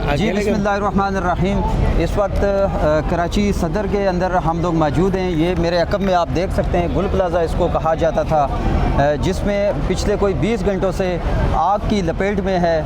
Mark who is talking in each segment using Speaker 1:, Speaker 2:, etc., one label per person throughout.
Speaker 1: जी बिस्मिल्लाहिर्रहमानिर्रहीम। इस वक्त कराची सदर के अंदर हम लोग मौजूद हैं। ये मेरे अकब में आप देख सकते हैं गुल प्लाज़ा इसको कहा जाता था, जिसमें पिछले कोई 20 घंटों से आग की लपेट में है।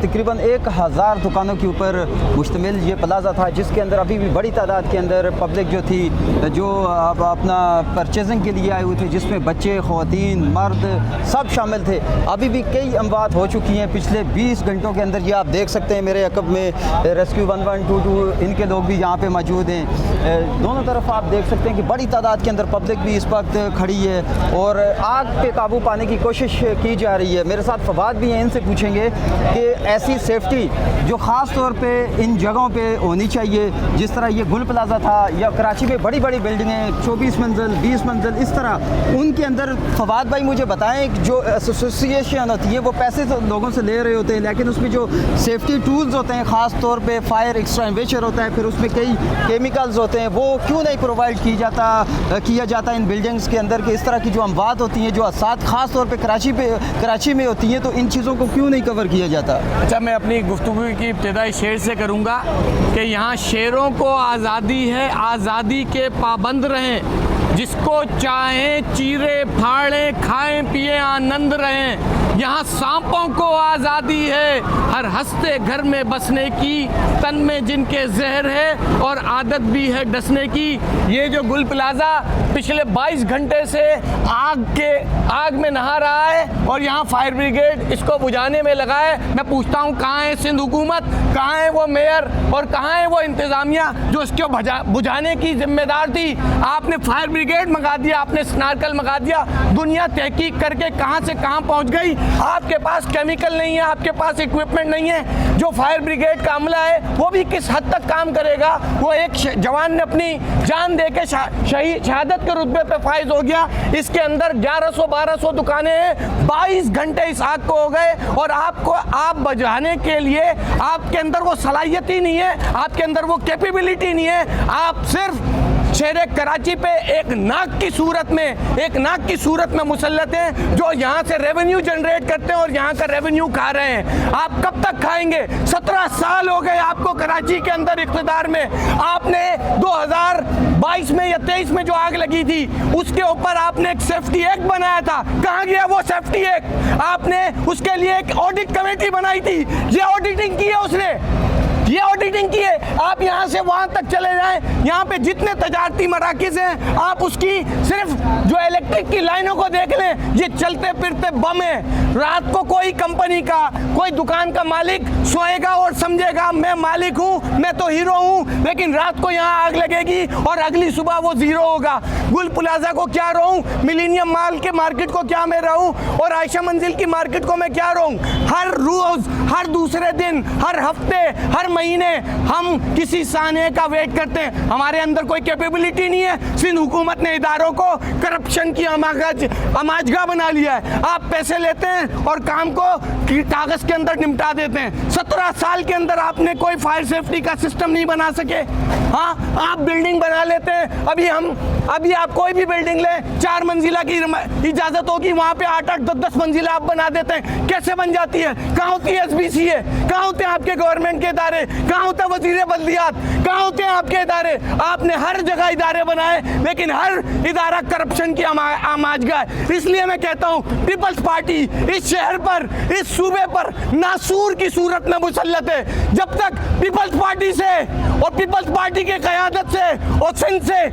Speaker 1: तकरीबन 1000 दुकानों के ऊपर मुश्तमिल ये प्लाज़ा था, जिसके अंदर अभी भी बड़ी तादाद के अंदर पब्लिक जो थी, जो अपना परचेजिंग के लिए आए हुए थे, जिसमें बच्चे, ख़वातीन, मर्द सब शामिल थे। अभी भी कई अमवात हो चुकी हैं पिछले 20 घंटों के अंदर। ये आप देख सकते हैं मेरे अकब में रेस्क्यू 1122 इनके लोग भी यहाँ पे मौजूद हैं। दोनों तरफ आप देख सकते हैं कि बड़ी तादाद के अंदर पब्लिक भी इस वक्त खड़ी है और आग पे काबू पाने की कोशिश की जा रही है। मेरे साथ फवाद भी हैं, इनसे पूछेंगे कि ऐसी सेफ्टी जो ख़ास तौर पे इन जगहों पे होनी चाहिए, जिस तरह ये गुल प्लाज़ा था या कराची में बड़ी बड़ी बिल्डिंगें 24 मंजिल 20 मंजिल इस तरह, उनके अंदर फवाद भाई मुझे बताएं, जो एसोसिएशन होती है वो पैसे तो लोगों से ले रहे होते हैं, लेकिन उसमें जो सेफ्टी टूल्स होते हैं, ख़ास तौर पे फायर एक्सटिंग्विशर होता है, फिर उसमें कई केमिकल्स होते हैं, वो क्यों नहीं प्रोवाइड किया जाता इन बिल्डिंग्स के अंदर कि इस तरह की जो अमवात होती हैं, जो असाद ख़ास तौर पे कराची में होती हैं, तो इन चीज़ों को क्यों नहीं कवर किया जाता?
Speaker 2: अच्छा, मैं अपनी गुफ्तगू की इब्तिदाई शेर से करूँगा कि यहाँ शेरों को आज़ादी है, आज़ादी के पाबंद रहें, जिसको चाहें चीरे फाड़ें, खाएं पिए आनंद रहें। यहाँ सांपों को आज़ादी है, हर हंसते घर में बसने की, तन में जिनके जहर है और आदत भी है डसने की। ये जो गुल प्लाज़ा पिछले 22 घंटे से आग में नहा रहा है और यहाँ फायर ब्रिगेड इसको बुझाने में लगा है। मैं पूछता हूँ, कहाँ है सिंध हुकूमत, कहाँ है वो मेयर और कहाँ है वो इंतज़ामिया जो इसको बुझाने की जिम्मेदार थी? आपने फायर ब्रिगेड मंगा दिया, आपने स्नार्कल मंगा दिया, दुनिया तहकीक करके कहाँ से कहाँ पहुँच गई। आपके पास केमिकल नहीं है, आपके पास इक्विपमेंट नहीं है। जो फायर ब्रिगेड का अमला है वो भी किस हद तक काम करेगा? वो एक जवान ने अपनी जान दे के शहादत के रुतबे पे फाइज हो गया। इसके अंदर 1100-1200 दुकानें हैं, 22 घंटे इस आग को हो गए और आप बुझाने के लिए आपके अंदर वो सलाहियत ही नहीं है, आपके अंदर वो कैपेबिलिटी नहीं है। आप सिर्फ शहर कराची पे एक नाक की सूरत में मुसल्लत हैं, जो यहाँ से रेवेन्यू जनरेट करते हैं और यहाँ का रेवेन्यू खा रहे हैं। आप कब तक खाएंगे? 17 साल हो गए आपको कराची के अंदर इक़्तिदार में। आपने 2022 में या 23 में जो आग लगी थी उसके ऊपर आपने एक सेफ्टी एक्ट बनाया था, कहाँ गया वो सेफ्टी एक्ट? आपने उसके लिए एक ऑडिट कमेटी बनाई थी, ये ऑडिटिंग की है उसने, ये ऑडिटिंग की है। आप यहाँ से वहाँ तक चले जाएं, यहाँ पे जितने तजारती मराकिज़ हैं, आप उसकी सिर्फ जो इलेक्ट्रिक की लाइनों को देख लें, ये चलते फिरते बम है। रात को कोई कंपनी का, कोई दुकान का मालिक सोएगा और समझेगा मैं मालिक हूँ, मैं तो हीरो हूँ, लेकिन रात को यहाँ आग लगेगी और अगली सुबह वो ज़ीरो होगा। गुल प्लाज़ा को क्या रहूँ, मिलीनियम माल के मार्केट को क्या मैं रहूँ और आयशा मंजिल की मार्केट को मैं क्या रहूँ? हर रोज़, हर दूसरे दिन, हर हफ्ते, हर महीने हम किसी साने का वेट करते हैं। हमारे अंदर कोई कैपेबिलिटी नहीं है। सिंध हुकूमत ने इदारों को करप्शन की अमाजगा बना लिया है। आप पैसे लेते हैं और काम को कागज के अंदर निपटा देते हैं। 17 साल के अंदर आपने कोई फायर सेफ्टी का सिस्टम नहीं बना सके। हाँ, आप बिल्डिंग बना लेते हैं। अभी आप कोई भी बिल्डिंग लें, 4 मंजिला की इजाजत होगी, वहाँ पे 8-8, 10-10 मंजिला आप बना देते हैं। कैसे बन जाती है? कहाँ होती है SBCA? कहाँ होते हैं आपके गवर्नमेंट के इदारे? कहाँ होता है वजीर बल्दियात? कहाँ होते हैं आपके इदारे? आपने हर जगह इदारे बनाए, लेकिन हर इदारा करप्शन की आमाजगा है। इसलिए मैं कहता हूँ, पीपल्स पार्टी इस शहर पर, इस सूबे पर नासूर की सूरत में मुसल्लत है। जब तक पीपल्स पार्टी से और पीपल्स पार्टी के क़यादत से और सिंध से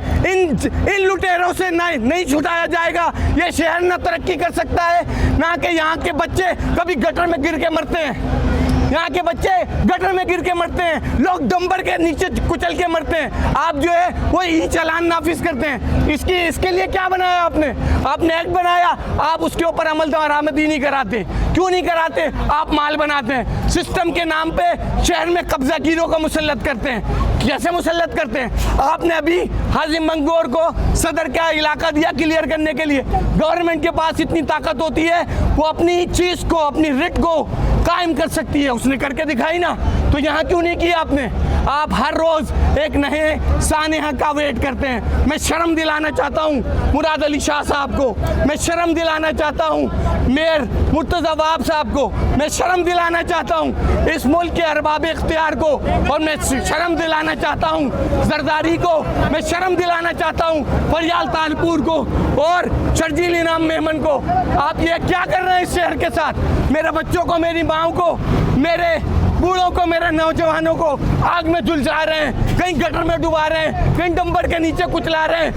Speaker 2: इन लुटेरों से नहीं छुटाया जाएगा, ये शहर न तरक्की कर सकता है, ना कि यहाँ के बच्चे कभी गटर में गिर के मरते हैं। यहाँ के बच्चे गटर में गिर के मरते हैं, लोग डंबर के नीचे कुचल के मरते हैं। आप जो है वो ई चालान नाफिज करते हैं। इसके लिए क्या बनाया आपने एक्ट बनाया, आप उसके ऊपर अमल दरामदी नहीं कराते। क्यों नहीं कराते? आप माल बनाते हैं, सिस्टम के नाम पे शहर में कब्जा गिरों को मुसल्लत करते हैं। कैसे मुसल्लत करते हैं? आपने अभी हाजिम मंगोर को सदर का इलाका दिया क्लियर करने के लिए। गवर्नमेंट के पास इतनी ताकत होती है, वो अपनी चीज़ को, अपनी रिट को कायम कर सकती है। उसने करके दिखाई ना। तो यहाँ क्यों नहीं किया आपने? आप हर रोज एक नए सानेहा का वेट करते हैं। मैं शर्म दिलाना चाहता हूँ मुराद अली शाह साहब को, मैं शर्म दिलाना चाहता हूँ मेयर मुर्तज़ा वाब साहब को, मैं शर्म दिलाना चाहता हूँ इस मुल्क के अरबाब इख्तियार को, और मैं शर्म दिलाना चाहता हूँ जरदारी को, मैं शर्म दिलाना चाहता हूँ फरियाल तालपुर को और शर्जील इनाम मेमन को। आप ये क्या कर रहे हैं इस शहर के साथ? मेरे बच्चों को, मेरी माओ को, मेरे बूढ़ों को, मेरे नौजवानों को आग में झुलसा रहे हैं, कहीं गटर में डुबा रहे हैं, कहीं डंबर के नीचे कुचला रहे हैं।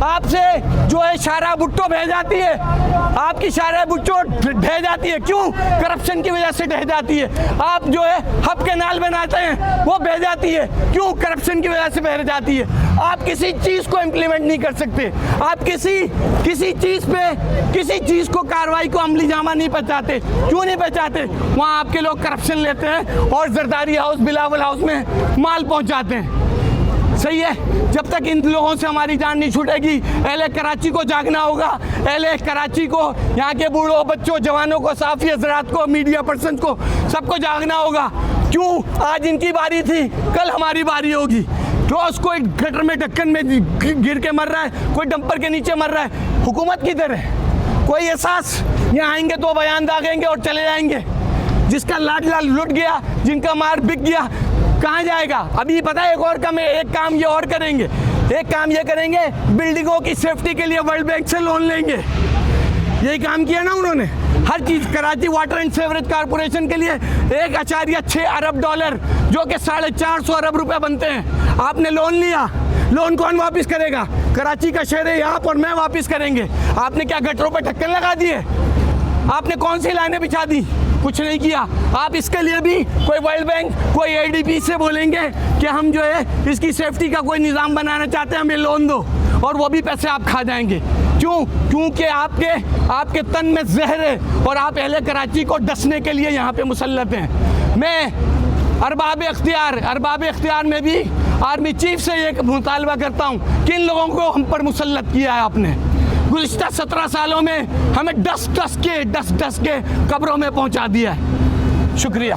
Speaker 2: आपसे जो है शारा भुट्टो ढह जाती है, आपकी शारा भुट्टो ढह जाती है। क्यों? करप्शन की वजह से ढह जाती है। आप जो है हब के नाल बनाते हैं वो बह जाती है। क्यों? करप्शन की वजह से बह जाती है। आप किसी चीज़ को इम्प्लीमेंट नहीं कर सकते, आप किसी चीज़ को, कार्रवाई को अमली जामा नहीं पहुंचाते। क्यों नहीं पहुंचाते? वहाँ आपके लोग करप्शन लेते हैं और जरदारी हाउस, बिलावल हाउस में माल पहुंचाते हैं। सही है, जब तक इन लोगों से हमारी जान नहीं छूटेगी, एलए कराची को जागना होगा। एलए कराची को, यहाँ के बूढ़ों, बच्चों, जवानों को, साफ़ी हजरात को, मीडिया पर्सन को, सबको जागना होगा। क्यों? आज इनकी बारी थी, कल हमारी बारी होगी। रोज कोई गटर में, ढक्कन में गिर के मर रहा है, कोई डंपर के नीचे मर रहा है। हुकूमत किधर है? कोई एहसास? यहाँ आएंगे तो बयान दागेंगे और चले जाएंगे। जिसका लाडला लुट गया, जिनका मार बिक गया, कहाँ जाएगा? अभी पता है एक काम ये और करेंगे, एक काम ये करेंगे, बिल्डिंगों की सेफ्टी के लिए वर्ल्ड बैंक से लोन लेंगे। यही काम किया ना उन्होंने। हर चीज़, Karachi water and sewerage corporation के लिए 1.6 अरब डॉलर, जो कि 450 अरब रुपए बनते हैं, आपने लोन लिया। लोन कौन वापस करेगा? कराची का शहर है, आप और मैं वापस करेंगे। आपने क्या गटरों पर ढक्कन लगा दिए? आपने कौन सी लाइनें बिछा दी? कुछ नहीं किया। आप इसके लिए भी कोई वर्ल्ड बैंक, कोई एडीबी से बोलेंगे कि हम जो है इसकी सेफ्टी का कोई निज़ाम बनाना चाहते हैं, हमें लोन दो, और वो भी पैसे आप खा जाएंगे। क्यों? क्योंकि आपके तन में जहर है और आप अहले कराची को डसने के लिए यहाँ पे मुसल्लत हैं। मैं अरबाब इख्तियार में भी आर्मी चीफ से एक मुतालबा करता हूँ, किन लोगों को हम पर मुसल्लत किया है आपने? गुज़िश्ता 17 सालों में हमें डस डस के कब्रों में पहुंचा दिया है। शुक्रिया।